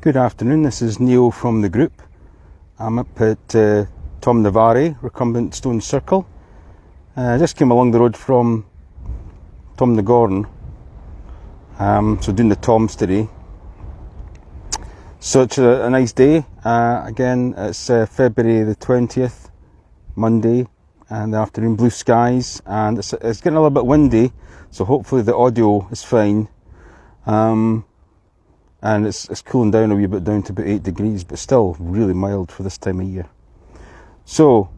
Good afternoon, this is Neil from the group. I'm up at Tomnaverie Recumbent Stone Circle. I just came along the road from Tomnaverie, so doing the Toms today. So it's a nice day. Again, it's February the 20th, Monday, and the afternoon, blue skies, and it's getting a little bit windy, so hopefully the audio is fine. And it's cooling down a wee bit, down to about 8 degrees, but still really mild for this time of year. So,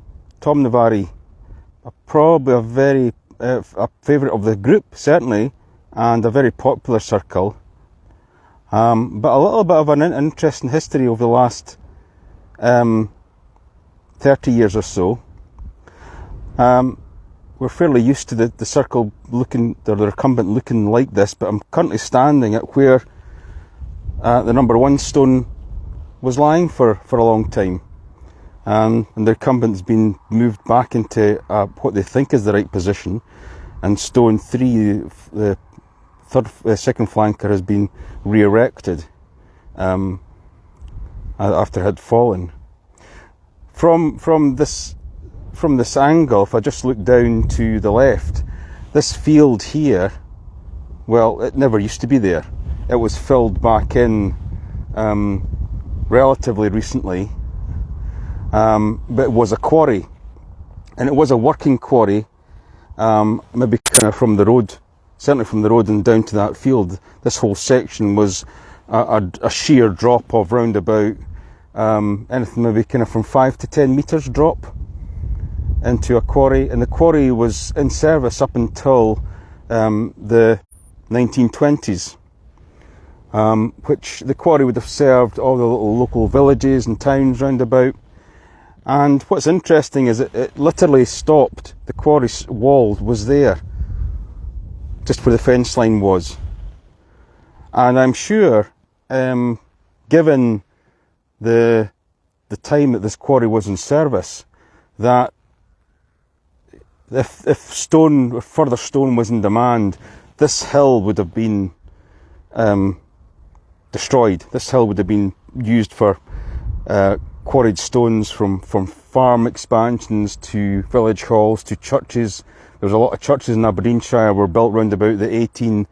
Tomnaverie, probably a favourite of the group, certainly, and a very popular circle. But a little bit of an interesting history over the last 30 years or so. We're fairly used to the circle looking, or the recumbent looking like this, but I'm currently standing at where the number one stone was lying for a long time. And the recumbent's been moved back into what they think is the right position, and stone 3, the second flanker, has been re-erected after it had fallen. From this angle, if I just look down to the left, this field here, well, it never used to be there. It was filled back in relatively recently, but it was a quarry, and it was a working quarry, maybe kind of from the road, certainly from the road and down to that field. This whole section was a sheer drop of round about anything maybe kind of from 5 to 10 metres drop into a quarry, and the quarry was in service up until the 1920s. Which the quarry would have served all the little local villages and towns round about. And what's interesting is it literally stopped. The quarry's wall was there, just where the fence line was. And I'm sure, given the time that this quarry was in service, that if further stone was in demand, this hill would have been destroyed. This hill would have been used for quarried stones from farm expansions to village halls to churches. There was a lot of churches in Aberdeenshire were built round about the 1850s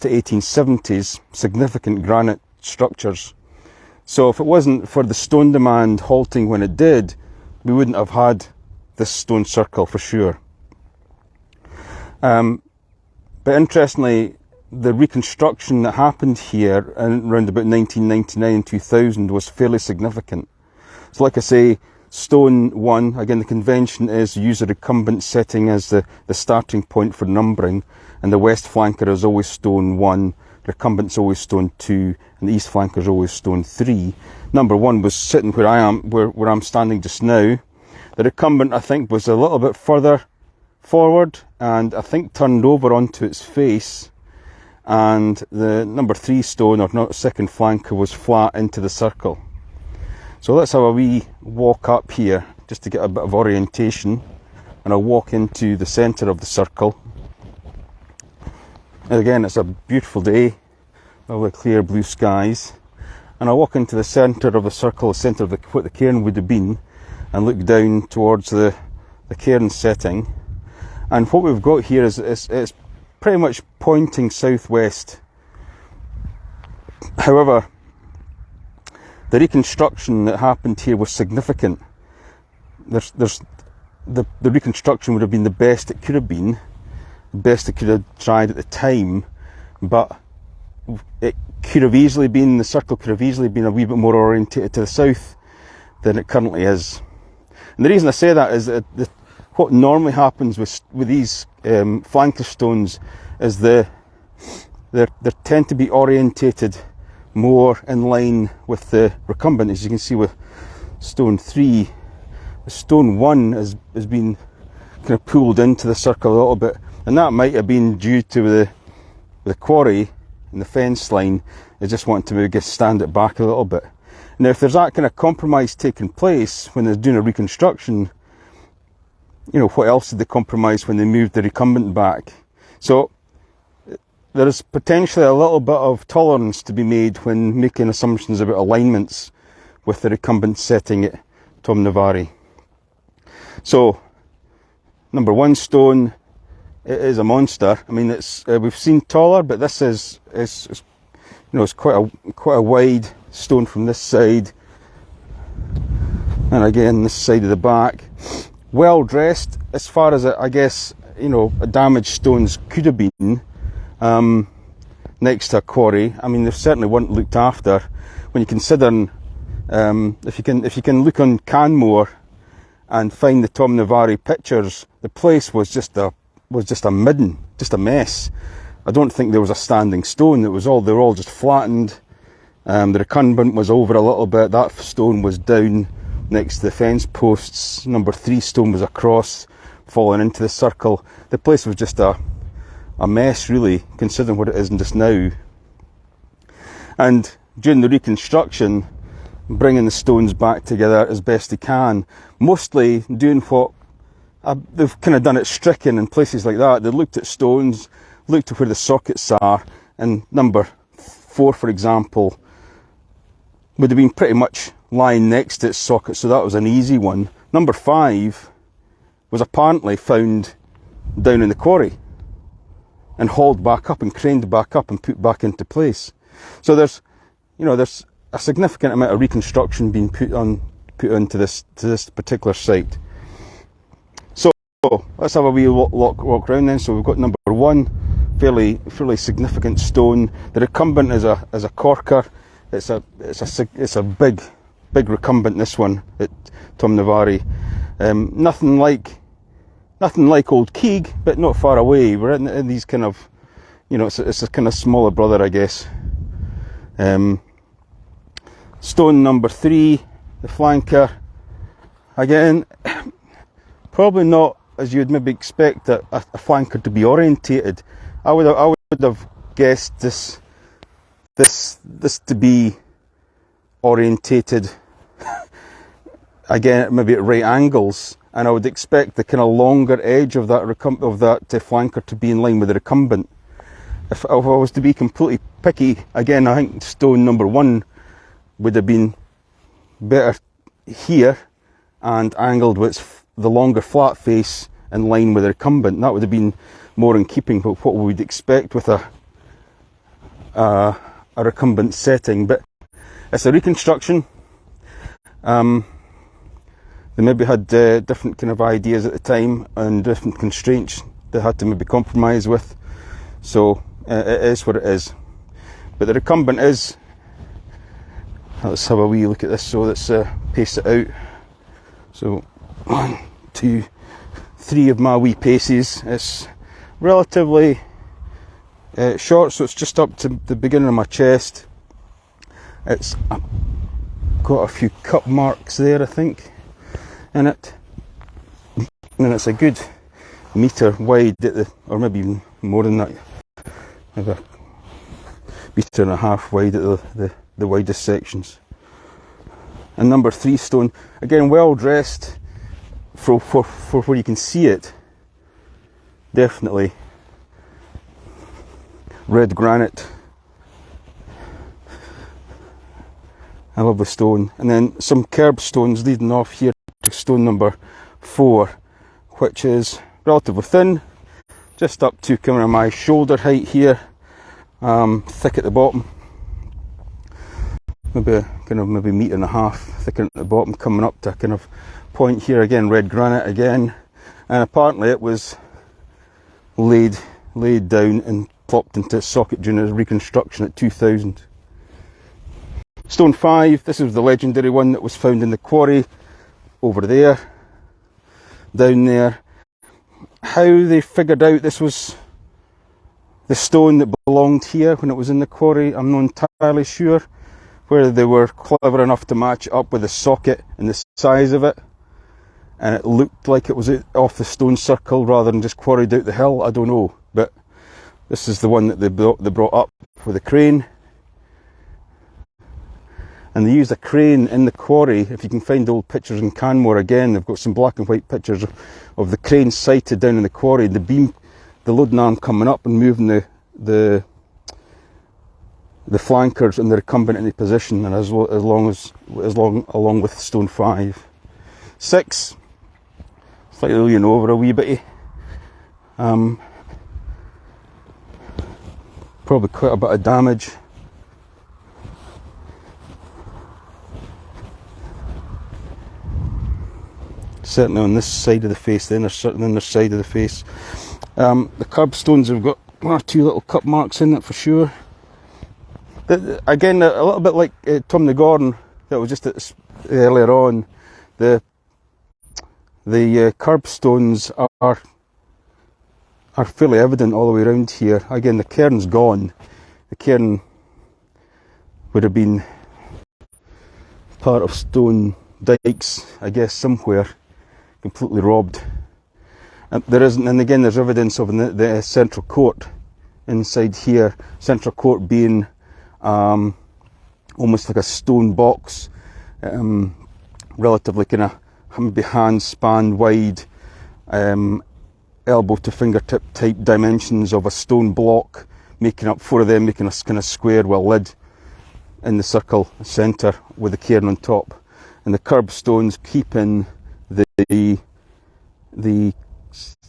to 1870s, significant granite structures. So if it wasn't for the stone demand halting when it did, we wouldn't have had this stone circle for sure. But interestingly, the reconstruction that happened here around about 1999 and 2000 was fairly significant. So like I say, stone 1, again the convention is use a recumbent setting as the starting point for numbering, and the west flanker is always stone 1, recumbent's always stone 2, and the east flanker is always stone 3. Number 1 was sitting where I am, where I'm standing just now. The recumbent, I think, was a little bit further forward, and I think turned over onto its face, and the number 3 stone, or not second flanker, was flat into the circle. So let's have a wee walk up here just to get a bit of orientation, and I'll walk into the centre of the circle. And again, it's a beautiful day, lovely clear blue skies, and I'll walk into the centre of the circle, the centre of what the cairn would have been, and look down towards the cairn setting. And what we've got here is pretty much pointing southwest. However, the reconstruction that happened here was significant. The reconstruction would have been the best it could have been, the best it could have tried at the time, but it could have easily been, the circle could have easily been a wee bit more orientated to the south than it currently is. And the reason I say that is that what normally happens with these flanker stones is they tend to be orientated more in line with the recumbent. As you can see with stone 3, the stone 1 has been kind of pulled into the circle a little bit, and that might have been due to the quarry and the fence line. They just want to maybe stand it back a little bit. Now, if there's that kind of compromise taking place when they're doing a reconstruction, you know, what else did they compromise when they moved the recumbent back? So there is potentially a little bit of tolerance to be made when making assumptions about alignments with the recumbent setting at Tomnaverie. So, number 1 stone, it is a monster. I mean, it's we've seen taller, but this is you know, it's quite a wide stone from this side, and again this side of the back. Well dressed as far as I guess, you know, damaged stones could have been. Next to a quarry. I mean, they certainly weren't looked after. When you consider, if you can look on Canmore and find the Tomnaverie pictures, the place was just a midden, just a mess. I don't think there was a standing stone. They were all just flattened. The recumbent was over a little bit. That stone was down next to the fence posts. Number 3 stone was across, falling into the circle. The place was just a mess, really, considering what it is just now. And during the reconstruction, bringing the stones back together as best they can, mostly doing what they've kind of done at Stricken and places like that. They looked at stones, looked at where the sockets are, and number 4, for example, would have been pretty much lying next to its socket, so that was an easy one. Number 5 was apparently found down in the quarry and hauled back up and craned back up and put back into place. So there's a significant amount of reconstruction being put onto this particular site. So let's have a wee walk around then. So we've got number 1, fairly significant stone. The recumbent is a corker. It's a big recumbent, this one at Tomnaverie. Nothing like Old Keeg, but not far away. We're in these kind of, you know, it's a kind of smaller brother, I guess. Stone number 3, the flanker. Again, probably not as you'd maybe expect a flanker to be orientated. I would have guessed this to be orientated again, maybe at right angles, and I would expect the kind of longer edge of that flanker to be in line with the recumbent. If I was to be completely picky, again, I think stone number 1 would have been better here and angled with the longer flat face in line with the recumbent. That would have been more in keeping with what we would expect with a recumbent setting. But it's a reconstruction. They maybe had different kind of ideas at the time and different constraints they had to maybe compromise with. So it is what it is. But the recumbent is, let's have a wee look at this, so let's pace it out. So 1, 2, 3 of my wee paces. It's relatively short, so it's just up to the beginning of my chest. It's got a few cut marks there, I think, in it, and it's a good metre wide or maybe even more than that, maybe a metre and a half wide at the widest sections. And number 3 stone, again, well dressed for where you can see it. Definitely red granite. I love the stone. And then some curb stones leading off here to stone number 4, which is relatively thin, just up to kind of my shoulder height here, thick at the bottom, maybe a metre and a half thicker at the bottom, coming up to a kind of point here. Again, red granite again, and apparently it was laid down and plopped into its socket during its reconstruction at 2000. Stone 5, this is the legendary one that was found in the quarry over there, down there. How they figured out this was the stone that belonged here when it was in the quarry, I'm not entirely sure. Whether they were clever enough to match up with the socket and the size of it, and it looked like it was off the stone circle rather than just quarried out the hill, I don't know. But this is the one that they brought up with a crane. And they used a crane in the quarry. If you can find old pictures in Canmore, again, they've got some black and white pictures of the crane sighted down in the quarry, the beam, the loading arm coming up and moving the the flankers and the recumbent into position, and along with stone 5. 6, slightly leaning over a wee bit. Probably quite a bit of damage. Certainly on this side of the face, the inner side of the face. The curbstones have got 1 or 2 little cut marks in it for sure. Again, a little bit like Tomnaverie that was just earlier on. The curbstones are fairly evident all the way around here. Again, the cairn's gone. The cairn would have been part of stone dikes, I guess, somewhere, completely robbed. There isn't, and again, there's evidence of the central court inside here. Central court being almost like a stone box, relatively kind of maybe hand span wide, elbow to fingertip type dimensions of a stone block, making up 4 of them, making a kind of square with a lid in the circle centre with the cairn on top, and the curbstones keeping the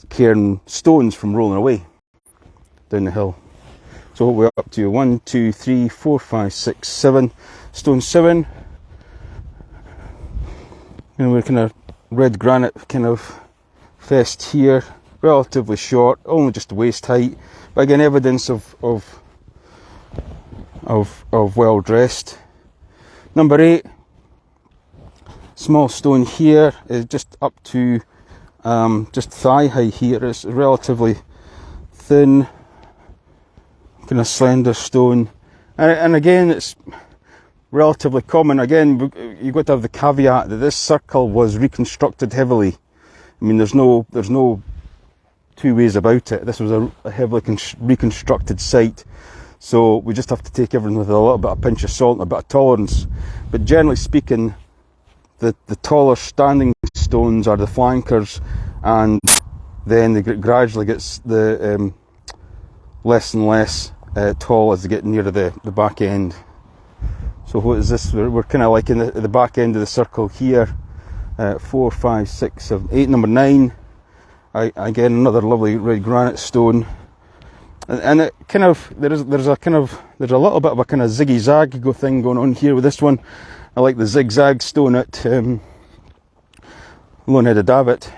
cairn stones from rolling away down the hill. So what we're up to, 1, 2, 3, 4, 5, 6, 7. Stone 7. And we're kind of red granite kind of fest here, relatively short, only just waist height, but again evidence of well dressed. Number 8, small stone here is just up to just thigh height here. It's relatively thin, kind of slender stone, and again it's relatively common. Again, you've got to have the caveat that this circle was reconstructed heavily. I mean, there's no 2 ways about it. This was a heavily reconstructed site, so we just have to take everything with a little bit of pinch of salt and a bit of tolerance. But generally speaking, the taller standing stones are the flankers, and then they gradually gets the less and less tall as they get near the back end. So what is this? We're kind of like in the back end of the circle here. 4, 5, 6, 7, 8. Number 9. Again, another lovely red granite stone, and it kind of there's a little bit of a kind of ziggy zag thing going on here with this one. I like the zigzag stone at Lone-Headed Davit,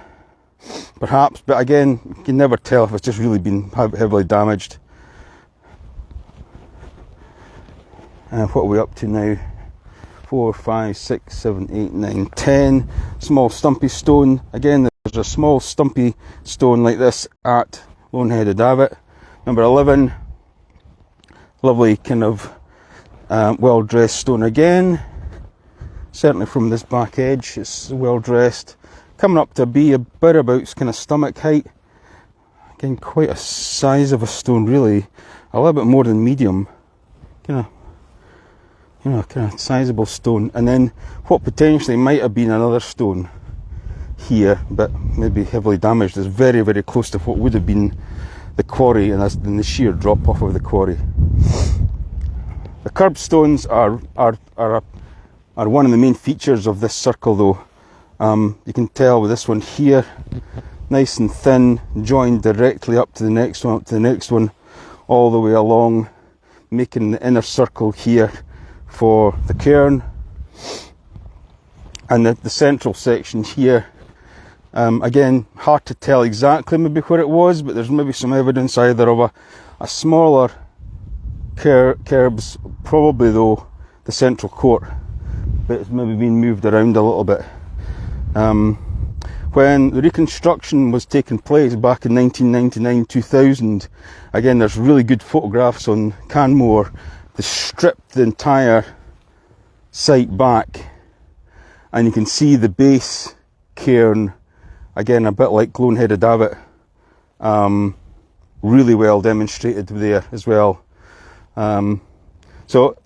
perhaps, but again, you can never tell if it's just really been heavily damaged. What are we up to now? 4, 5, 6, 7, 8, 9, 10. Small stumpy stone. Again, there's a small stumpy stone like this at Lone-Headed Davit. Number 11. Lovely kind of well dressed stone again. Certainly from this back edge, it's well dressed. Coming up to be about kind of stomach height. Again, quite a size of a stone, really. A little bit more than medium. Kind of sizable stone. And then what potentially might have been another stone here, but maybe heavily damaged, is very, very close to what would have been the quarry, and the sheer drop off of the quarry. The curbstones are one of the main features of this circle, though. You can tell with this one here, nice and thin, joined directly up to the next one, all the way along, making the inner circle here for the cairn. And the central section here, again, hard to tell exactly maybe where it was, but there's maybe some evidence either of a smaller curbs, probably though the central court, but it's maybe been moved around a little bit. When the reconstruction was taking place back in 1999-2000, again, there's really good photographs on Canmore. They stripped the entire site back, and you can see the base cairn, again, a bit like Lone-Headed Davit, really well demonstrated there as well. So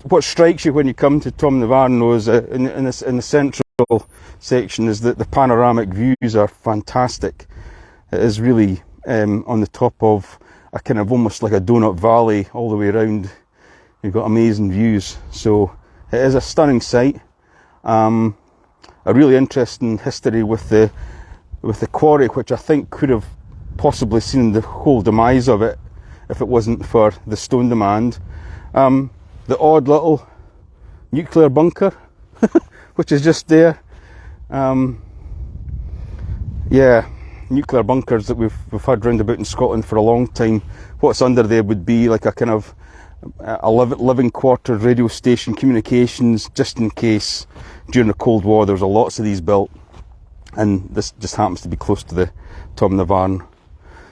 what strikes you when you come to Tomnaverie is in the central section is that the panoramic views are fantastic. It is really on the top of a kind of almost like a donut valley all the way around. You've got amazing views. So it is a stunning site. A really interesting history with the quarry, which I think could have possibly seen the whole demise of it if it wasn't for the stone demand. The odd little nuclear bunker, which is just there. Yeah, nuclear bunkers that we've had round about in Scotland for a long time. What's under there would be like a kind of a living quarters, radio station, communications, just in case during the Cold War there was lots of these built. And this just happens to be close to the Tomnaverie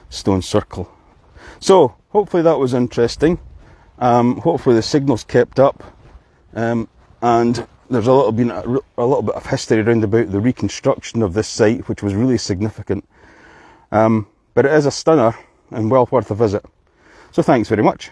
stone circle. So hopefully that was interesting. Hopefully the signal's kept up, and there's a little bit of history around about the reconstruction of this site, which was really significant. But it is a stunner and well worth a visit. So thanks very much.